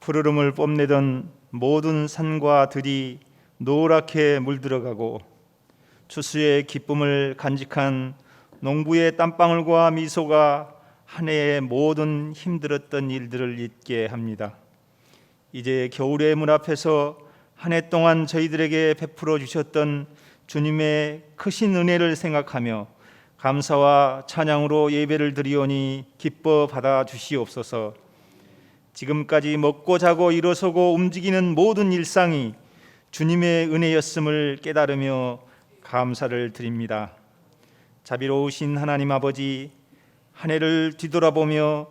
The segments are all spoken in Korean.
푸르름을 뽐내던 모든 산과 들이 노랗게 물들어가고 추수의 기쁨을 간직한 농부의 땀방울과 미소가 한 해의 모든 힘들었던 일들을 잊게 합니다. 이제 겨울의 문 앞에서 한 해 동안 저희들에게 베풀어 주셨던 주님의 크신 은혜를 생각하며 감사와 찬양으로 예배를 드리오니 기뻐 받아 주시옵소서. 지금까지 먹고 자고 일어서고 움직이는 모든 일상이 주님의 은혜였음을 깨달으며 감사를 드립니다. 자비로우신 하나님 아버지, 한 해를 뒤돌아보며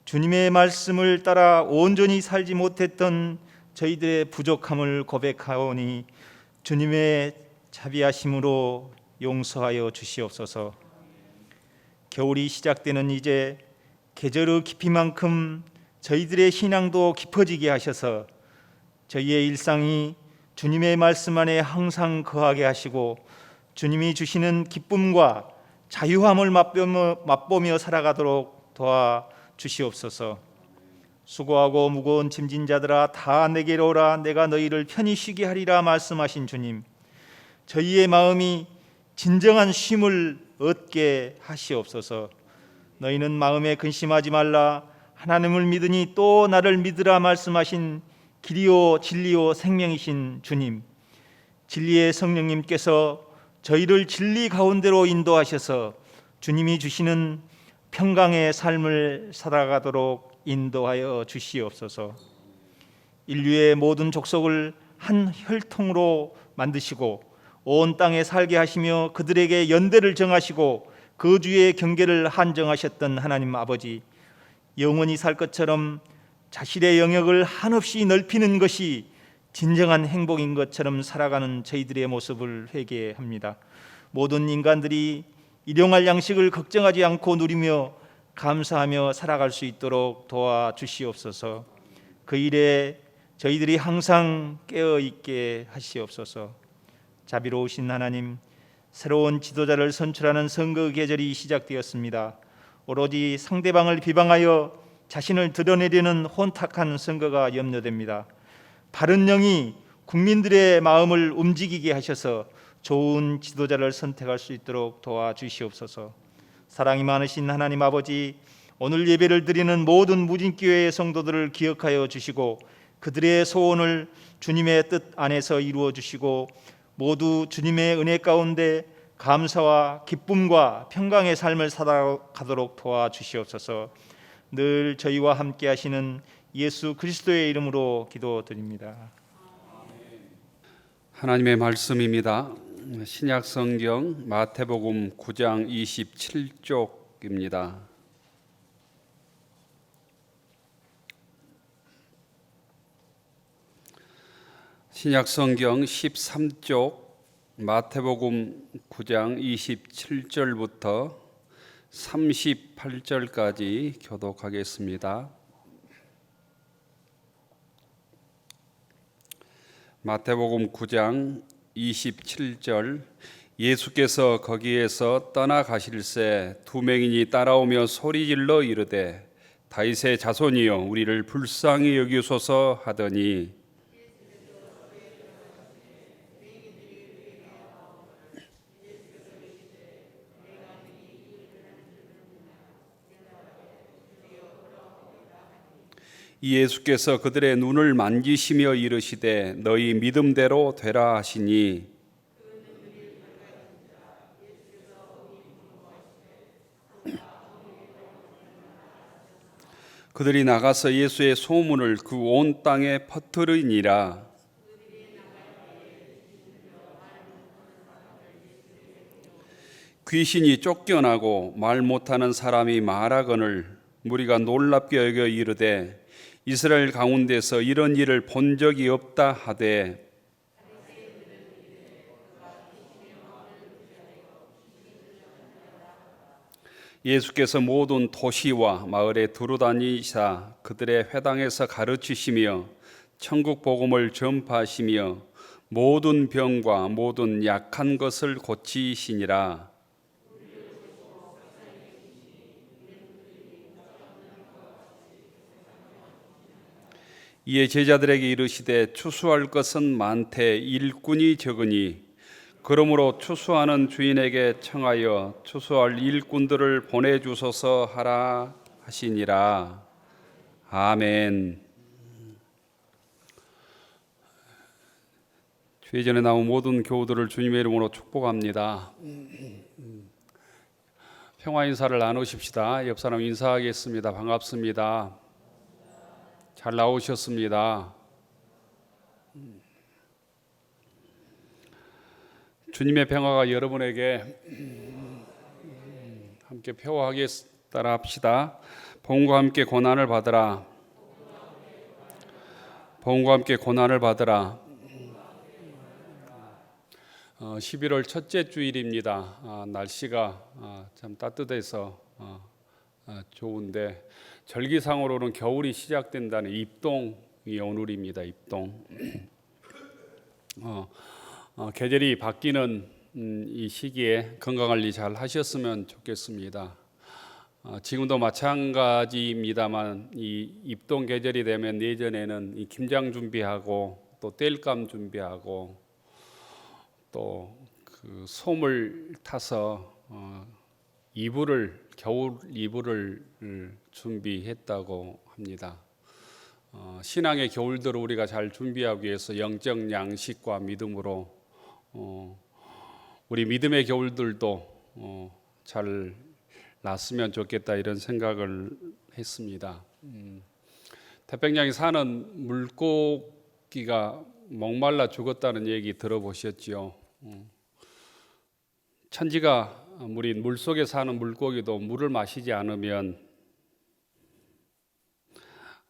주님의 말씀을 따라 온전히 살지 못했던 저희들의 부족함을 고백하오니 주님의 자비하심으로 용서하여 주시옵소서. 겨울이 시작되는 이제 계절의 깊이만큼 저희들의 신앙도 깊어지게 하셔서 저희의 일상이 주님의 말씀 안에 항상 거하게 하시고 주님이 주시는 기쁨과 자유함을 맛보며 살아가도록 도와주시옵소서. 수고하고 무거운 짐진 자들아 다 내게로 오라, 내가 너희를 편히 쉬게 하리라 말씀하신 주님, 저희의 마음이 진정한 쉼을 얻게 하시옵소서. 너희는 마음에 근심하지 말라, 하나님을 믿으니 또 나를 믿으라 말씀하신 길이요 진리요 생명이신 주님, 진리의 성령님께서 저희를 진리 가운데로 인도하셔서 주님이 주시는 평강의 삶을 살아가도록 인도하여 주시옵소서. 인류의 모든 족속을 한 혈통으로 만드시고 온 땅에 살게 하시며 그들에게 연대를 정하시고 거주의 경계를 한정하셨던 하나님 아버지, 영원히 살 것처럼 자신의 영역을 한없이 넓히는 것이 진정한 행복인 것처럼 살아가는 저희들의 모습을 회개합니다. 모든 인간들이 일용할 양식을 걱정하지 않고 누리며 감사하며 살아갈 수 있도록 도와주시옵소서. 그 일에 저희들이 항상 깨어있게 하시옵소서. 자비로우신 하나님, 새로운 지도자를 선출하는 선거 계절이 시작되었습니다. 오로지 상대방을 비방하여 자신을 드러내려는 혼탁한 선거가 염려됩니다. 바른 영이 국민들의 마음을 움직이게 하셔서 좋은 지도자를 선택할 수 있도록 도와주시옵소서. 사랑이 많으신 하나님 아버지, 오늘 예배를 드리는 모든 무진교회의 성도들을 기억하여 주시고 그들의 소원을 주님의 뜻 안에서 이루어 주시고 모두 주님의 은혜 가운데 감사와 기쁨과 평강의 삶을 살아가도록 도와주시옵소서. 늘 저희와 함께 하시는 예수 그리스도의 이름으로 기도드립니다. 하나님의 말씀입니다. 신약 성경 마태복음 9장 27쪽입니다. 신약 성경 13쪽 마태복음 9장 27절부터 38절까지 교독하겠습니다. 마태복음 9장 27절, 예수께서 거기에서 떠나가실새 두 맹인이 따라오며 소리질러 이르되 다윗의 자손이여 우리를 불쌍히 여기소서 하더니 예수께서 그들의 눈을 만지시며 이르시되 너희 믿음대로 되라 하시니 그들이 나가서 예수의 소문을 그 온 땅에 퍼뜨리니라. 귀신이 쫓겨나고 말 못하는 사람이 말하거늘 무리가 놀랍게 여겨 이르되 이스라엘 가운데서 이런 일을 본 적이 없다 하되 예수께서 모든 도시와 마을에 두루다니사 그들의 회당에서 가르치시며 천국 복음을 전파하시며 모든 병과 모든 약한 것을 고치시니라. 이에 제자들에게 이르시되 추수할 것은 많되 일꾼이 적으니 그러므로 추수하는 주인에게 청하여 추수할 일꾼들을 보내주소서 하라 하시니라. 아멘. 주의 전에 나온 모든 교우들을 주님의 이름으로 축복합니다. 평화 인사를 나누십시다. 옆 사람 인사하겠습니다. 반갑습니다. 잘 나오셨습니다. 주님의 평화가 여러분에게 함께 표하게 따라 합시다. 복음과 함께 고난을 받으라. 복음과 함께 고난을 받으라. 11월 첫째 주일입니다. 날씨가 참 따뜻해서 좋은데 절기상으로는 겨울이 시작된다는 입동이 오늘입니다. 입동. 계절이 바뀌는 이 시기에 건강관리 잘 하셨으면 좋겠습니다. 지금도 마찬가지입니다만 이 입동 계절이 되면 예전에는 이 김장 준비하고 또 땔감 준비하고 또 그 솜을 타서 겨울 이불을 준비했다고 합니다. 신앙의 겨울들을 우리가 잘 준비하기 위해서 영적 양식과 믿음으로 우리 믿음의 겨울들도 잘 났으면 좋겠다 이런 생각을 했습니다. 태평양에 사는 물고기가 목말라 죽었다는 얘기 들어보셨지요? 천지가 물인 물속에 사는 물고기도 물을 마시지 않으면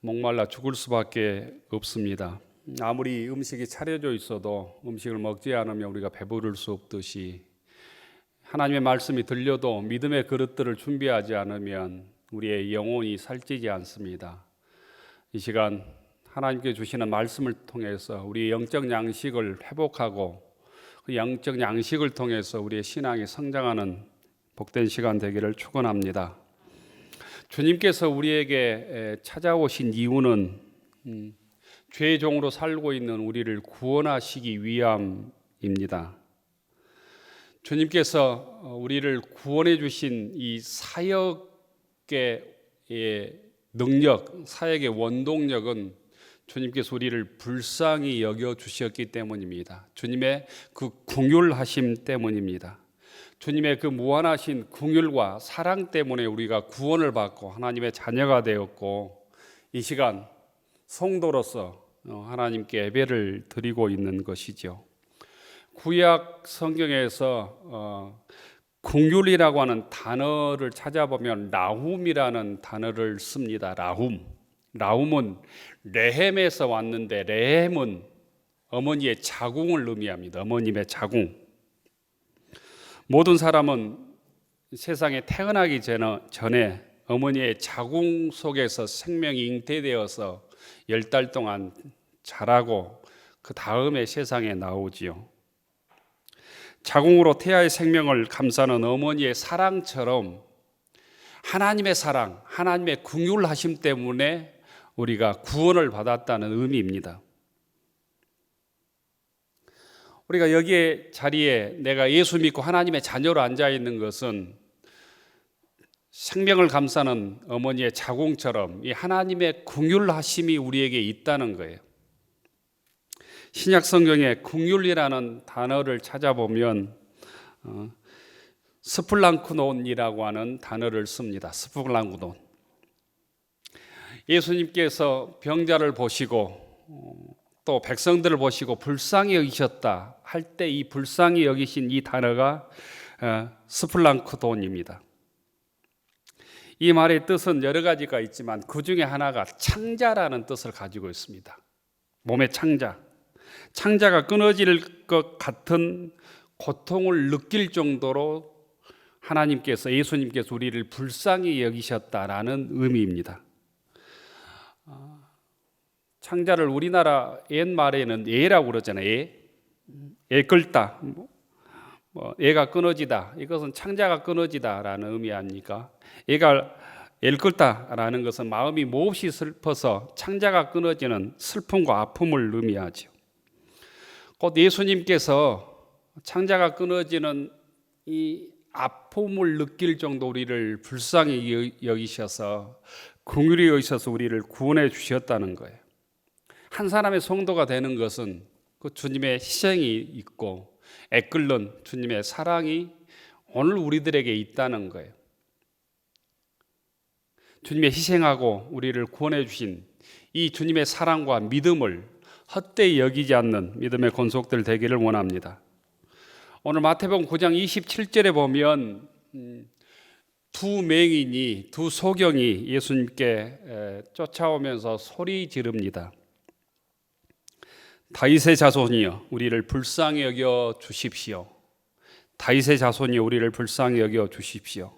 목말라 죽을 수밖에 없습니다. 아무리 음식이 차려져 있어도 음식을 먹지 않으면 우리가 배부를 수 없듯이 하나님의 말씀이 들려도 믿음의 그릇들을 준비하지 않으면 우리의 영혼이 살찌지 않습니다. 이 시간 하나님께 주시는 말씀을 통해서 우리의 영적 양식을 회복하고 그 영적 양식을 통해서 우리의 신앙이 성장하는 복된 시간 되기를 축원합니다. 주님께서 우리에게 찾아오신 이유는 죄의 종으로 살고 있는 우리를 구원하시기 위함입니다. 주님께서 우리를 구원해 주신 이 사역의 능력, 사역의 원동력은 주님께서 우리를 불쌍히 여겨 주셨기 때문입니다. 주님의 그 긍휼하심 때문입니다. 주님의 그 무한하신 긍휼과 사랑 때문에 우리가 구원을 받고 하나님의 자녀가 되었고 이 시간 성도로서 하나님께 예배를 드리고 있는 것이죠. 구약 성경에서 긍휼이라고 하는 단어를 찾아보면 라훔이라는 단어를 씁니다. 라훔은 레헴에서 왔는데 레헴은 어머니의 자궁을 의미합니다. 어머님의 자궁. 모든 사람은 세상에 태어나기 전에 어머니의 자궁 속에서 생명이 잉태되어서 10달 동안 자라고 그 다음에 세상에 나오지요. 자궁으로 태아의 생명을 감싸는 어머니의 사랑처럼 하나님의 사랑, 하나님의 긍휼하심 때문에 우리가 구원을 받았다는 의미입니다. 우리가 여기에 자리에 내가 예수 믿고 하나님의 자녀로 앉아 있는 것은 생명을 감싸는 어머니의 자궁처럼 이 하나님의 긍휼하심이 우리에게 있다는 거예요. 신약 성경에 긍휼이라는 단어를 찾아보면 스플랑크논이라고 하는 단어를 씁니다. 스플랑크논. 예수님께서 병자를 보시고 또 백성들을 보시고 불쌍히 여기셨다 할 때 이 불쌍히 여기신 이 단어가 스플랑크돈입니다. 이 말의 뜻은 여러 가지가 있지만 그 중에 하나가 창자라는 뜻을 가지고 있습니다. 몸의 창자. 창자가 끊어질 것 같은 고통을 느낄 정도로 하나님께서 예수님께서 우리를 불쌍히 여기셨다라는 의미입니다. 창자를 우리나라 옛말에는 애라고 그러잖아요. 애 끌다, 애가 끊어지다. 이것은 창자가 끊어지다라는 의미 아닙니까? 애가 엘끌다라는 것은 마음이 몹시 슬퍼서 창자가 끊어지는 슬픔과 아픔을 의미하죠. 곧 예수님께서 창자가 끊어지는 이 아픔을 느낄 정도 우리를 불쌍히 여기셔서 긍휼히 여기셔서 우리를 구원해 주셨다는 거예요. 한 사람의 성도가 되는 것은 그 주님의 희생이 있고 애끓는 주님의 사랑이 오늘 우리들에게 있다는 거예요. 주님의 희생하고 우리를 구원해 주신 이 주님의 사랑과 믿음을 헛되이 여기지 않는 믿음의 권속들 되기를 원합니다. 오늘 마태복음 9장 27절에 보면 두 맹인이, 두 소경이 예수님께 쫓아오면서 소리 지릅니다. 다윗의 자손이여 우리를 불쌍히 여겨 주십시오. 다윗의 자손이여 우리를 불쌍히 여겨 주십시오.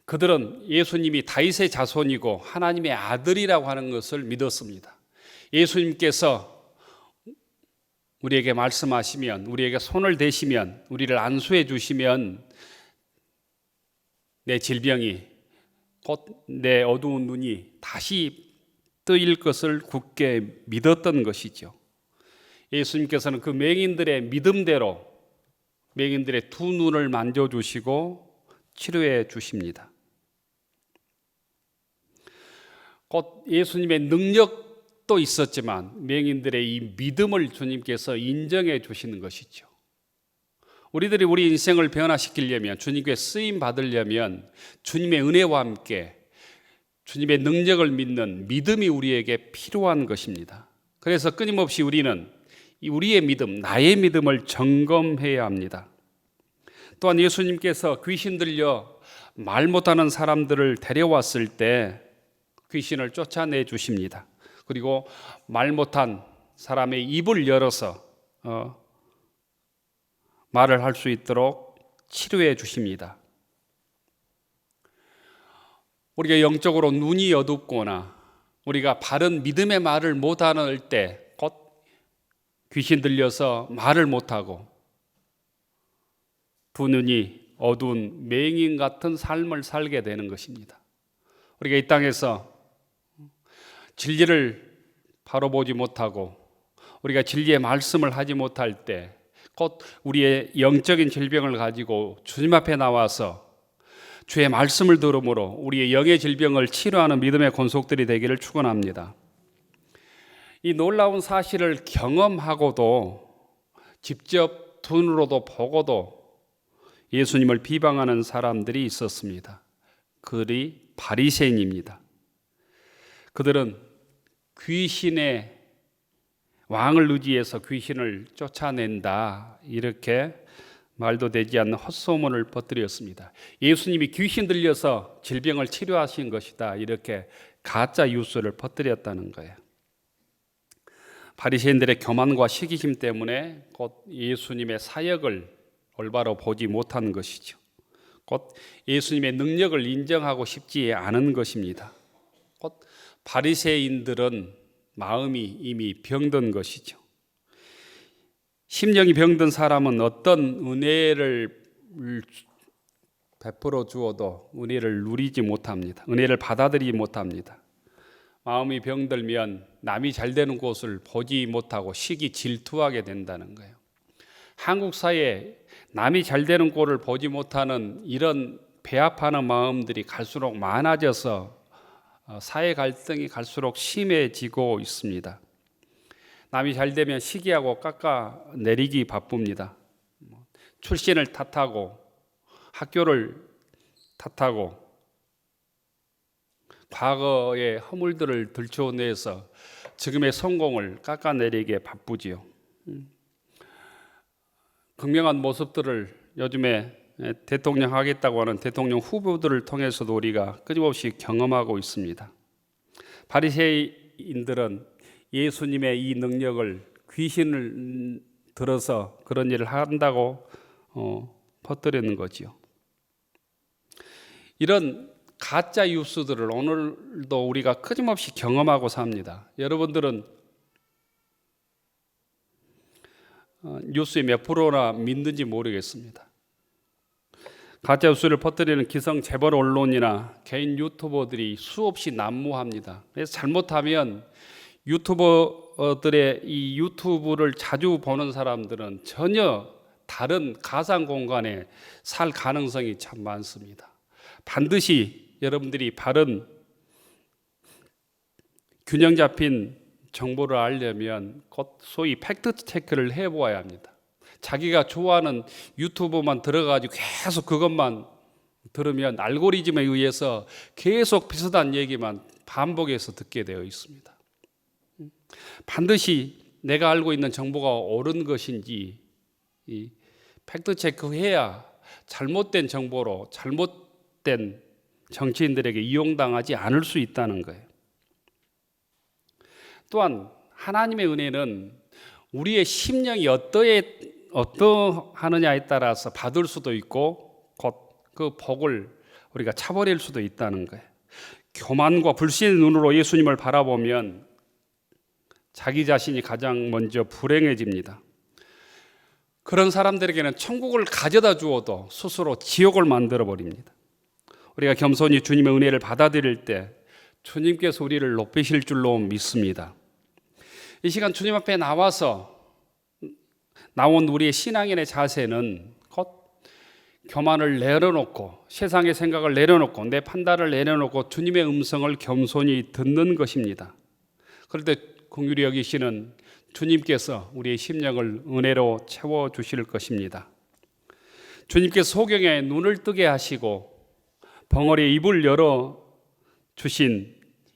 그들은 예수님이 다윗의 자손이고 하나님의 아들이라고 하는 것을 믿었습니다. 예수님께서 우리에게 말씀하시면, 우리에게 손을 대시면, 우리를 안수해 주시면 내 질병이, 곧 내 어두운 눈이 다시 뜨일 것을 굳게 믿었던 것이죠. 예수님께서는 그 맹인들의 믿음대로 맹인들의 두 눈을 만져주시고 치료해 주십니다. 곧 예수님의 능력도 있었지만 맹인들의 이 믿음을 주님께서 인정해 주시는 것이죠. 우리들이 우리 인생을 변화시키려면, 주님께 쓰임 받으려면 주님의 은혜와 함께 주님의 능력을 믿는 믿음이 우리에게 필요한 것입니다. 그래서 끊임없이 우리는 우리의 믿음, 나의 믿음을 점검해야 합니다. 또한 예수님께서 귀신 들려 말 못하는 사람들을 데려왔을 때 귀신을 쫓아내 주십니다. 그리고 말 못한 사람의 입을 열어서 말을 할 수 있도록 치료해 주십니다. 우리가 영적으로 눈이 어둡거나 우리가 바른 믿음의 말을 못하는 때 곧 귀신 들려서 말을 못하고 두 눈이 어두운 맹인 같은 삶을 살게 되는 것입니다. 우리가 이 땅에서 진리를 바로 보지 못하고 우리가 진리의 말씀을 하지 못할 때 곧 우리의 영적인 질병을 가지고 주님 앞에 나와서 주의 말씀을 들음으로 우리의 영의 질병을 치료하는 믿음의 권속들이 되기를 축원합니다. 이 놀라운 사실을 경험하고도 직접 눈으로도 보고도 예수님을 비방하는 사람들이 있었습니다. 그들이 바리새인입니다. 그들은 귀신의 왕을 의지해서 귀신을 쫓아낸다, 이렇게 말도 되지 않는 헛소문을 퍼뜨렸습니다. 예수님이 귀신 들려서 질병을 치료하신 것이다, 이렇게 가짜 뉴스를 퍼뜨렸다는 거예요. 바리새인들의 교만과 시기심 때문에 곧 예수님의 사역을 올바로 보지 못한 것이죠. 곧 예수님의 능력을 인정하고 싶지 않은 것입니다. 곧 바리새인들은 마음이 이미 병든 것이죠. 심령이 병든 사람은 어떤 은혜를 베풀어 주어도 은혜를 누리지 못합니다. 은혜를 받아들이지 못합니다. 마음이 병들면 남이 잘 되는 곳을 보지 못하고 시기 질투하게 된다는 거예요. 한국 사회에 남이 잘 되는 꼴을 보지 못하는 이런 배합하는 마음들이 갈수록 많아져서 사회 갈등이 갈수록 심해지고 있습니다. 남이 잘 되면 시기하고 깎아내리기 바쁩니다. 출신을 탓하고 학교를 탓하고 과거의 허물들을 들춰내서 지금의 성공을 깎아내리기에 바쁘지요. 극명한 모습들을 요즘에 대통령 하겠다고 하는 대통령 후보들을 통해서도 우리가 끊임없이 경험하고 있습니다. 바리새인들은 예수님의 이 능력을 귀신을 들어서 그런 일을 한다고 퍼뜨리는 거지요. 이런 가짜 뉴스들을 오늘도 우리가 끊임없이 경험하고 삽니다. 여러분들은 뉴스의 몇 프로나 믿는지 모르겠습니다. 가짜 뉴스를 퍼뜨리는 기성 재벌 언론이나 개인 유튜버들이 수없이 난무합니다. 그래서 잘못하면 유튜버들의 이 유튜브를 자주 보는 사람들은 전혀 다른 가상 공간에 살 가능성이 참 많습니다. 반드시 여러분들이 바른 균형 잡힌 정보를 알려면 곧 소위 팩트 체크를 해보아야 합니다. 자기가 좋아하는 유튜브만 들어가지고 계속 그것만 들으면 알고리즘에 의해서 계속 비슷한 얘기만 반복해서 듣게 되어 있습니다. 반드시 내가 알고 있는 정보가 옳은 것인지 팩트 체크해야 잘못된 정보로 잘못된 정치인들에게 이용당하지 않을 수 있다는 거예요. 또한 하나님의 은혜는 우리의 심령이 어떠하느냐에 따라서 받을 수도 있고 곧 그 복을 우리가 차버릴 수도 있다는 거예요. 교만과 불신의 눈으로 예수님을 바라보면 자기 자신이 가장 먼저 불행해집니다. 그런 사람들에게는 천국을 가져다 주어도 스스로 지옥을 만들어 버립니다. 우리가 겸손히 주님의 은혜를 받아들일 때 주님께서 우리를 높이실 줄로 믿습니다. 이 시간 주님 앞에 나온 우리의 신앙인의 자세는 곧 교만을 내려놓고 세상의 생각을 내려놓고 내 판단을 내려놓고 주님의 음성을 겸손히 듣는 것입니다. 그럴 때 긍휼히 여기시는 주님께서 우리의 심령을 은혜로 채워주실 것입니다. 주님께서 소경의 눈을 뜨게 하시고 벙어리의 입을 열어주신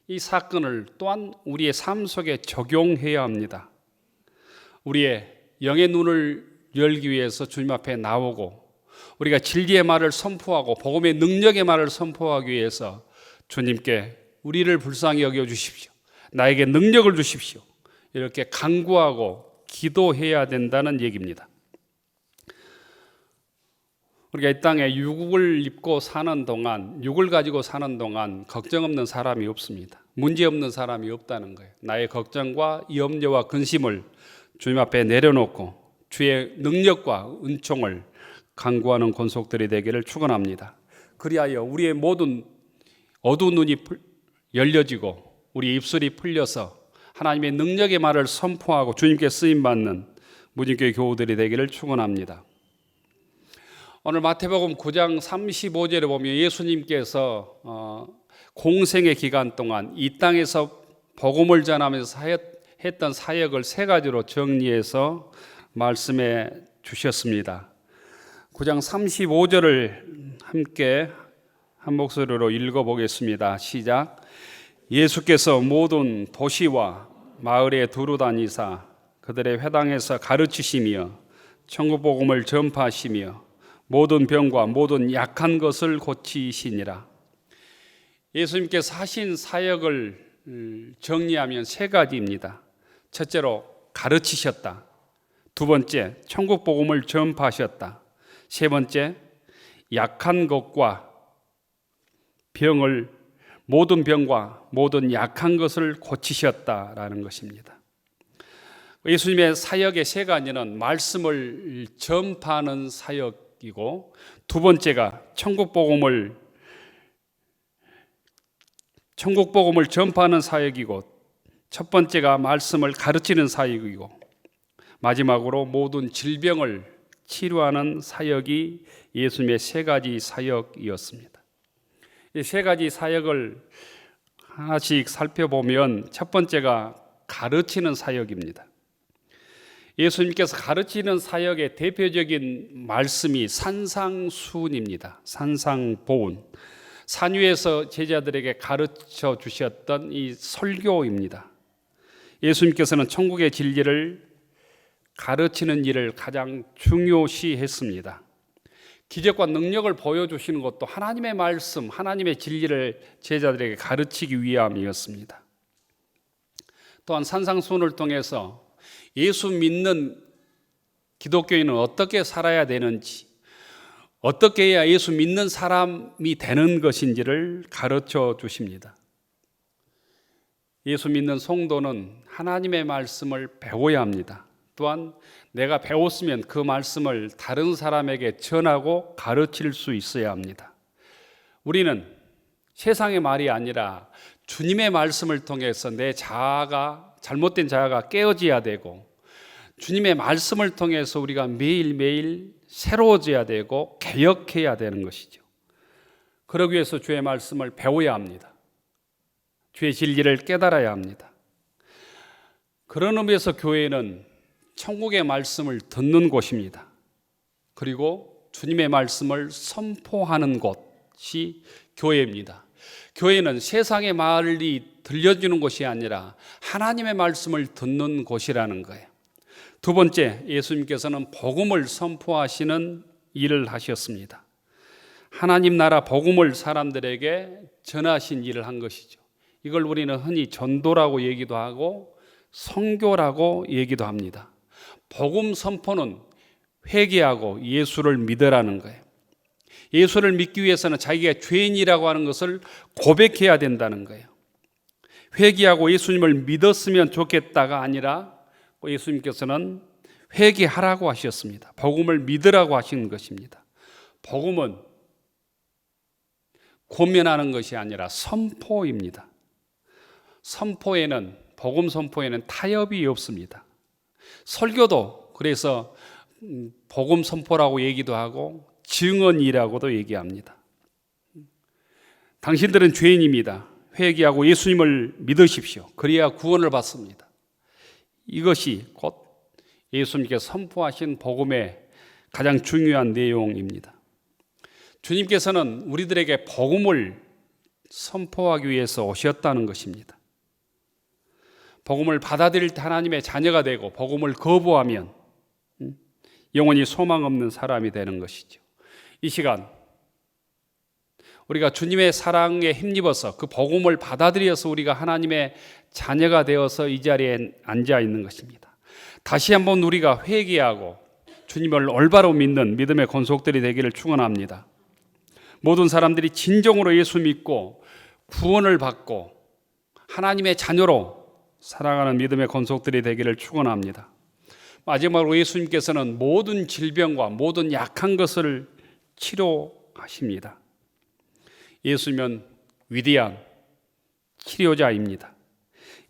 이 사건을 또한 우리의 삶 속에 적용해야 합니다. 우리의 영의 눈을 열기 위해서 주님 앞에 나오고 우리가 진리의 말을 선포하고 복음의 능력의 말을 선포하기 위해서 주님께 우리를 불쌍히 여겨주십시오. 나에게 능력을 주십시오. 이렇게 간구하고 기도해야 된다는 얘기입니다. 우리가 이 땅에 육을 입고 사는 동안, 육을 가지고 사는 동안 걱정 없는 사람이 없습니다. 문제 없는 사람이 없다는 거예요. 나의 걱정과 염려와 근심을 주님 앞에 내려놓고 주의 능력과 은총을 간구하는 권속들이 되기를 축원합니다. 그리하여 우리의 모든 어두운 눈이 열려지고 우리 입술이 풀려서 하나님의 능력의 말을 선포하고 주님께 쓰임받는 무진교회 교우들이 되기를 축원합니다. 오늘 마태복음 9장 35절에 보면 예수님께서 공생의 기간 동안 이 땅에서 복음을 전하면서 했던 사역을 세 가지로 정리해서 말씀해 주셨습니다. 9장 35절을 함께 한 목소리로 읽어보겠습니다. 시작. 예수께서 모든 도시와 마을에 두루 다니사 그들의 회당에서 가르치시며 천국 복음을 전파하시며 모든 병과 모든 약한 것을 고치시니라. 예수님께서 하신 사역을 정리하면 세 가지입니다. 첫째로 가르치셨다. 두 번째 천국 복음을 전파하셨다. 세 번째 약한 것과 모든 병과 모든 약한 것을 고치셨다라는 것입니다. 예수님의 사역의 세 가지는 말씀을 전파하는 사역이고 두 번째가 천국 복음을 전파하는 사역이고 첫 번째가 말씀을 가르치는 사역이고 마지막으로 모든 질병을 치료하는 사역이 예수님의 세 가지 사역이었습니다. 이 세 가지 사역을 하나씩 살펴보면 첫 번째가 가르치는 사역입니다. 예수님께서 가르치는 사역의 대표적인 말씀이 산상수훈입니다. 산상보훈. 산 위에서 제자들에게 가르쳐 주셨던 이 설교입니다. 예수님께서는 천국의 진리를 가르치는 일을 가장 중요시 했습니다. 기적과 능력을 보여주시는 것도 하나님의 말씀, 하나님의 진리를 제자들에게 가르치기 위함이었습니다. 또한 산상수훈을 통해서 예수 믿는 기독교인은 어떻게 살아야 되는지, 어떻게 해야 예수 믿는 사람이 되는 것인지를 가르쳐 주십니다. 예수 믿는 성도는 하나님의 말씀을 배워야 합니다. 또한 내가 배웠으면 그 말씀을 다른 사람에게 전하고 가르칠 수 있어야 합니다. 우리는 세상의 말이 아니라 주님의 말씀을 통해서 내 자아가, 잘못된 자아가 깨어져야 되고, 주님의 말씀을 통해서 우리가 매일매일 새로워져야 되고 개혁해야 되는 것이죠. 그러기 위해서 주의 말씀을 배워야 합니다. 주의 진리를 깨달아야 합니다. 그런 의미에서 교회는 천국의 말씀을 듣는 곳입니다. 그리고 주님의 말씀을 선포하는 곳이 교회입니다. 교회는 세상의 말이 들려주는 곳이 아니라 하나님의 말씀을 듣는 곳이라는 거예요. 두 번째, 예수님께서는 복음을 선포하시는 일을 하셨습니다. 하나님 나라 복음을 사람들에게 전하신 일을 한 것이죠. 이걸 우리는 흔히 전도라고 얘기도 하고 선교라고 얘기도 합니다. 복음 선포는 회개하고 예수를 믿으라는 거예요. 예수를 믿기 위해서는 자기가 죄인이라고 하는 것을 고백해야 된다는 거예요. 회개하고 예수님을 믿었으면 좋겠다가 아니라 예수님께서는 회개하라고 하셨습니다. 복음을 믿으라고 하시는 것입니다. 복음은 권면하는 것이 아니라 선포입니다. 복음 선포에는 타협이 없습니다. 설교도 그래서 복음 선포라고 얘기도 하고 증언이라고도 얘기합니다. 당신들은 죄인입니다. 회개하고 예수님을 믿으십시오. 그래야 구원을 받습니다. 이것이 곧 예수님께서 선포하신 복음의 가장 중요한 내용입니다. 주님께서는 우리들에게 복음을 선포하기 위해서 오셨다는 것입니다. 복음을 받아들일 때 하나님의 자녀가 되고 복음을 거부하면 영원히 소망 없는 사람이 되는 것이죠. 이 시간 우리가 주님의 사랑에 힘입어서 그 복음을 받아들여서 우리가 하나님의 자녀가 되어서 이 자리에 앉아 있는 것입니다. 다시 한번 우리가 회개하고 주님을 올바로 믿는 믿음의 권속들이 되기를 축원합니다. 모든 사람들이 진정으로 예수 믿고 구원을 받고 하나님의 자녀로 살아가는 믿음의 권속들이 되기를 축원합니다. 마지막으로 예수님께서는 모든 질병과 모든 약한 것을 치료하십니다. 예수님은 위대한 치료자입니다.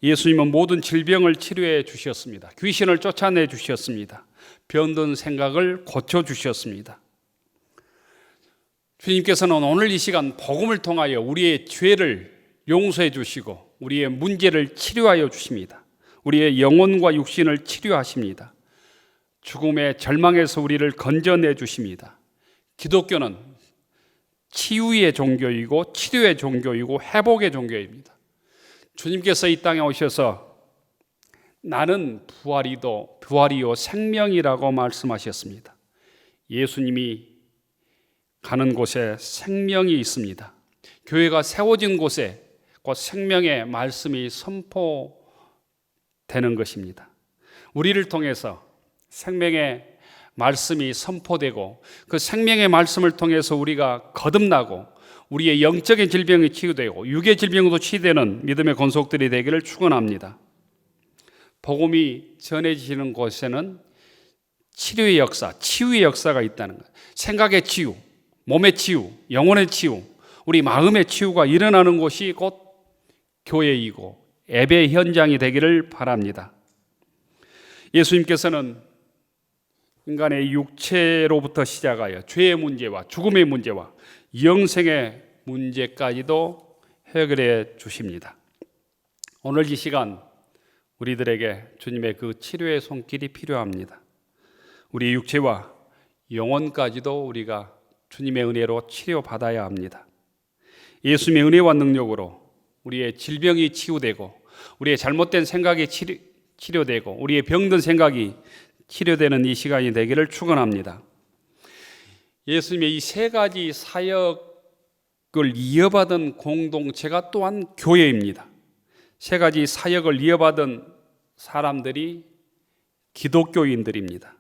예수님은 모든 질병을 치료해 주셨습니다. 귀신을 쫓아내 주셨습니다. 병든 생각을 고쳐 주셨습니다. 주님께서는 오늘 이 시간 복음을 통하여 우리의 죄를 용서해 주시고 우리의 문제를 치료하여 주십니다. 우리의 영혼과 육신을 치료하십니다. 죽음의 절망에서 우리를 건져내 주십니다. 기독교는 치유의 종교이고 치료의 종교이고 회복의 종교입니다. 주님께서 이 땅에 오셔서 나는 부활이요 생명이라고 말씀하셨습니다. 예수님이 가는 곳에 생명이 있습니다. 교회가 세워진 곳에 곧 생명의 말씀이 선포되는 것입니다. 우리를 통해서 생명의 말씀이 선포되고 그 생명의 말씀을 통해서 우리가 거듭나고 우리의 영적인 질병이 치유되고 육의 질병도 치유되는 믿음의 권속들이 되기를 축원합니다. 복음이 전해지는 곳에는 치료의 역사, 치유의 역사가 있다는 것. 생각의 치유, 몸의 치유, 영혼의 치유, 우리 마음의 치유가 일어나는 곳이 곧 교회이고 예배 현장이 되기를 바랍니다. 예수님께서는 인간의 육체로부터 시작하여 죄의 문제와 죽음의 문제와 영생의 문제까지도 해결해 주십니다. 오늘 이 시간 우리들에게 주님의 그 치료의 손길이 필요합니다. 우리 육체와 영혼까지도 우리가 주님의 은혜로 치료받아야 합니다. 예수님의 은혜와 능력으로 우리의 질병이 치유되고 우리의 잘못된 생각이 치료되고 우리의 병든 생각이 치료되는 이 시간이 되기를 축원합니다. 예수님의 이 세 가지 사역을 이어받은 공동체가 또한 교회입니다. 세 가지 사역을 이어받은 사람들이 기독교인들입니다.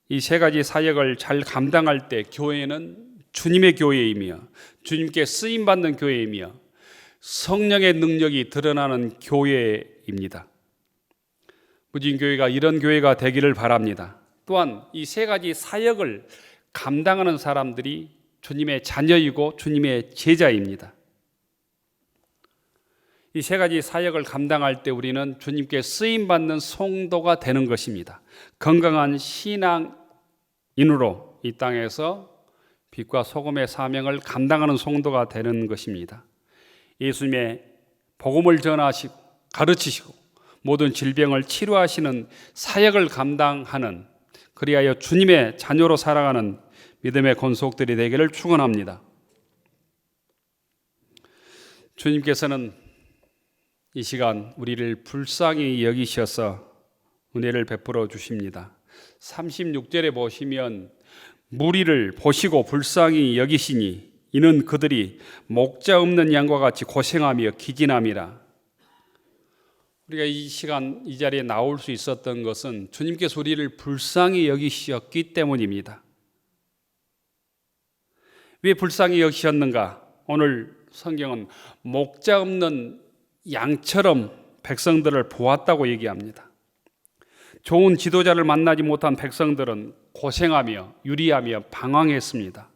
이 세 가지 사역을 잘 감당할 때 교회는 주님의 교회이며 주님께 쓰임받는 교회이며 성령의 능력이 드러나는 교회입니다. 무진교회가 이런 교회가 되기를 바랍니다. 또한 이 세 가지 사역을 감당하는 사람들이 주님의 자녀이고 주님의 제자입니다. 이 세 가지 사역을 감당할 때 우리는 주님께 쓰임받는 성도가 되는 것입니다. 건강한 신앙인으로 이 땅에서 빛과 소금의 사명을 감당하는 성도가 되는 것입니다. 예수님의 복음을 전하시고 가르치시고 모든 질병을 치료하시는 사역을 감당하는, 그리하여 주님의 자녀로 살아가는 믿음의 권속들이 되기를 축원합니다. 주님께서는 이 시간 우리를 불쌍히 여기셔서 은혜를 베풀어 주십니다. 36절에 보시면 무리를 보시고 불쌍히 여기시니 이는 그들이 목자 없는 양과 같이 고생하며 기진함이라. 우리가 이 시간 이 자리에 나올 수 있었던 것은 주님께서 우리를 불쌍히 여기셨기 때문입니다. 왜 불쌍히 여기셨는가? 오늘 성경은 목자 없는 양처럼 백성들을 보았다고 얘기합니다. 좋은 지도자를 만나지 못한 백성들은 고생하며 유리하며 방황했습니다.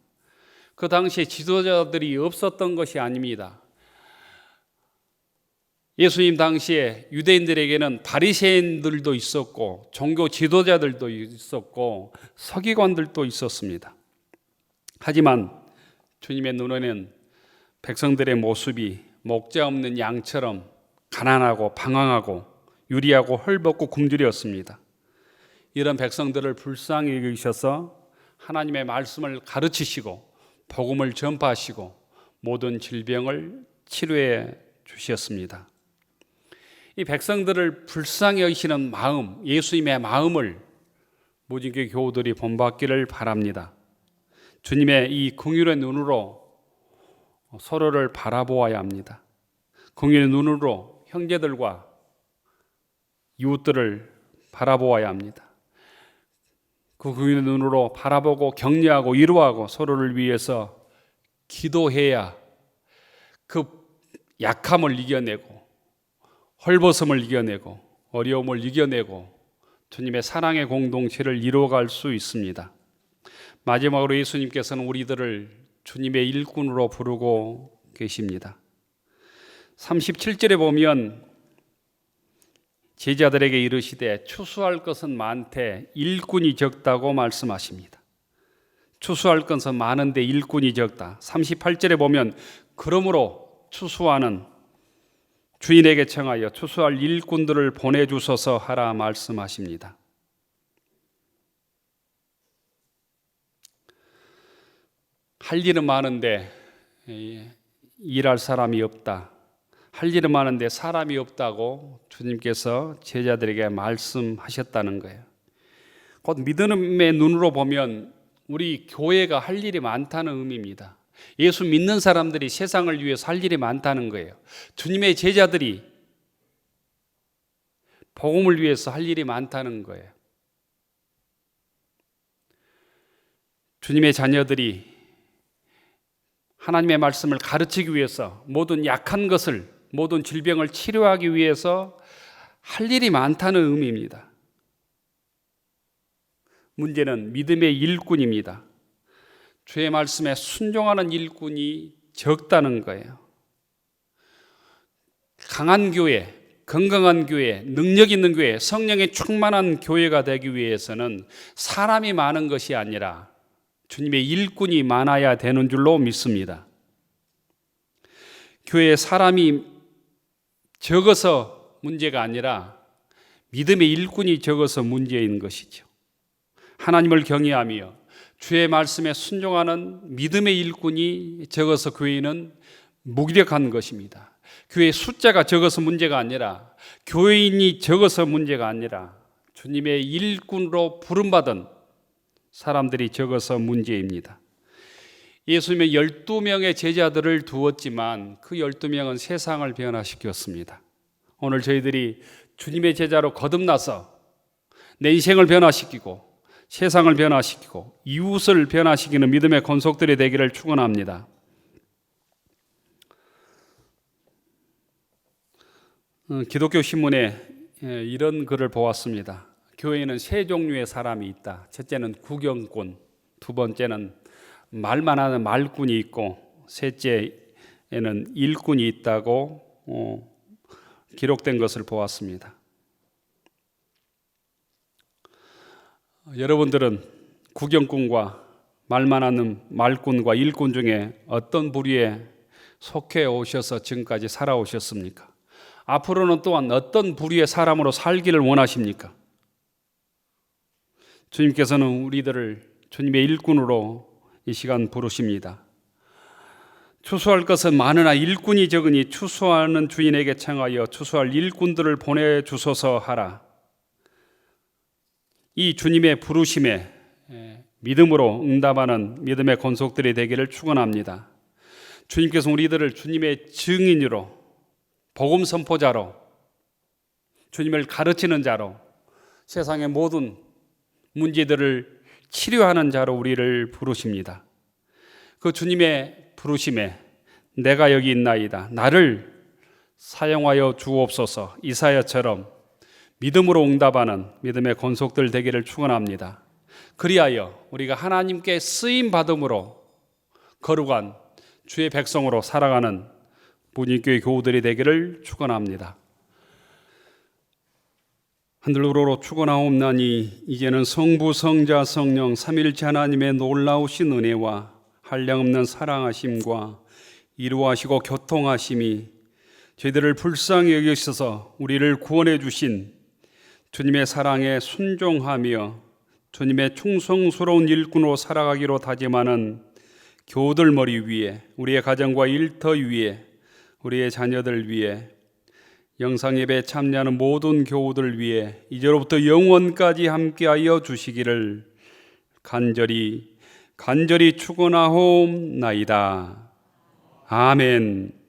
그 당시에 지도자들이 없었던 것이 아닙니다. 예수님 당시에 유대인들에게는 바리새인들도 있었고 종교 지도자들도 있었고 서기관들도 있었습니다. 하지만 주님의 눈에는 백성들의 모습이 목자 없는 양처럼 가난하고 방황하고 유리하고 헐벗고 굶주렸습니다. 이런 백성들을 불쌍히 여기셔서 하나님의 말씀을 가르치시고 복음을 전파하시고 모든 질병을 치료해 주셨습니다. 이 백성들을 불쌍히 여기시는 마음, 예수님의 마음을 무진교회 교우들이 본받기를 바랍니다. 주님의 이 긍휼의 눈으로 서로를 바라보아야 합니다. 긍휼의 눈으로 형제들과 이웃들을 바라보아야 합니다. 그 긍휼의 눈으로 바라보고 격려하고 위로하고 서로를 위해서 기도해야 그 약함을 이겨내고 헐벗음을 이겨내고 어려움을 이겨내고 주님의 사랑의 공동체를 이루어갈 수 있습니다. 마지막으로 예수님께서는 우리들을 주님의 일꾼으로 부르고 계십니다. 37절에 보면 제자들에게 이르시되 추수할 것은 많되 일꾼이 적다고 말씀하십니다. 추수할 것은 많은데 일꾼이 적다. 38절에 보면 그러므로 추수하는 주인에게 청하여 추수할 일꾼들을 보내주소서 하라 말씀하십니다. 할 일은 많은데 일할 사람이 없다. 할 일은 많은데 사람이 없다고 주님께서 제자들에게 말씀하셨다는 거예요. 곧 믿음의 눈으로 보면 우리 교회가 할 일이 많다는 의미입니다. 예수 믿는 사람들이 세상을 위해서 할 일이 많다는 거예요. 주님의 제자들이 복음을 위해서 할 일이 많다는 거예요. 주님의 자녀들이 하나님의 말씀을 가르치기 위해서 모든 약한 것을, 모든 질병을 치료하기 위해서 할 일이 많다는 의미입니다. 문제는 믿음의 일꾼입니다. 주의 말씀에 순종하는 일꾼이 적다는 거예요. 강한 교회, 건강한 교회, 능력 있는 교회, 성령에 충만한 교회가 되기 위해서는 사람이 많은 것이 아니라 주님의 일꾼이 많아야 되는 줄로 믿습니다. 교회에 사람이 적어서 문제가 아니라 믿음의 일꾼이 적어서 문제인 것이죠. 하나님을 경외하며 주의 말씀에 순종하는 믿음의 일꾼이 적어서 교회는 무기력한 것입니다. 교회 숫자가 적어서 문제가 아니라 교회인이 적어서 문제가 아니라 주님의 일꾼으로 부름받은 사람들이 적어서 문제입니다. 예수님의 12명의 제자들을 두었지만 그 12명은 세상을 변화시켰습니다. 오늘 저희들이 주님의 제자로 거듭나서 내 인생을 변화시키고 세상을 변화시키고 이웃을 변화시키는 믿음의 권속들이 되기를 축원합니다. 기독교 신문에 이런 글을 보았습니다. 교회에는 세 종류의 사람이 있다. 첫째는 구경꾼, 두 번째는 말만 하는 말꾼이 있고, 셋째에는 일꾼이 있다고 기록된 것을 보았습니다. 여러분들은 구경꾼과 말만 하는 말꾼과 일꾼 중에 어떤 부류에 속해 오셔서 지금까지 살아오셨습니까? 앞으로는 또한 어떤 부류의 사람으로 살기를 원하십니까? 주님께서는 우리들을 주님의 일꾼으로 이 시간 부르십니다. 추수할 것은 많으나 일꾼이 적으니 추수하는 주인에게 청하여 추수할 일꾼들을 보내주소서 하라. 이 주님의 부르심에 믿음으로 응답하는 믿음의 권속들이 되기를 축원합니다. 주님께서 우리들을 주님의 증인으로, 복음 선포자로, 주님을 가르치는 자로, 세상의 모든 문제들을 치료하는 자로 우리를 부르십니다. 그 주님의 부르심에 내가 여기 있나이다, 나를 사용하여 주옵소서, 이사야처럼 믿음으로 응답하는 믿음의 권속들 되기를 축원합니다. 그리하여 우리가 하나님께 쓰임 받음으로 거룩한 주의 백성으로 살아가는 분인교회 교우들이 되기를 축원합니다. 하늘으로 축원하옵나니 이제는 성부 성자 성령 삼일체 하나님의 놀라우신 은혜와 한량없는 사랑하심과 이루하시고 교통하심이 저희들을 불쌍히 여기셔서 우리를 구원해 주신 주님의 사랑에 순종하며 주님의 충성스러운 일꾼으로 살아가기로 다짐하는 교우들 머리 위에, 우리의 가정과 일터 위에, 우리의 자녀들 위에, 영상예배에 참여하는 모든 교우들 위에 이제로부터 영원까지 함께하여 주시기를 간절히 축원하옵나이다. 아멘.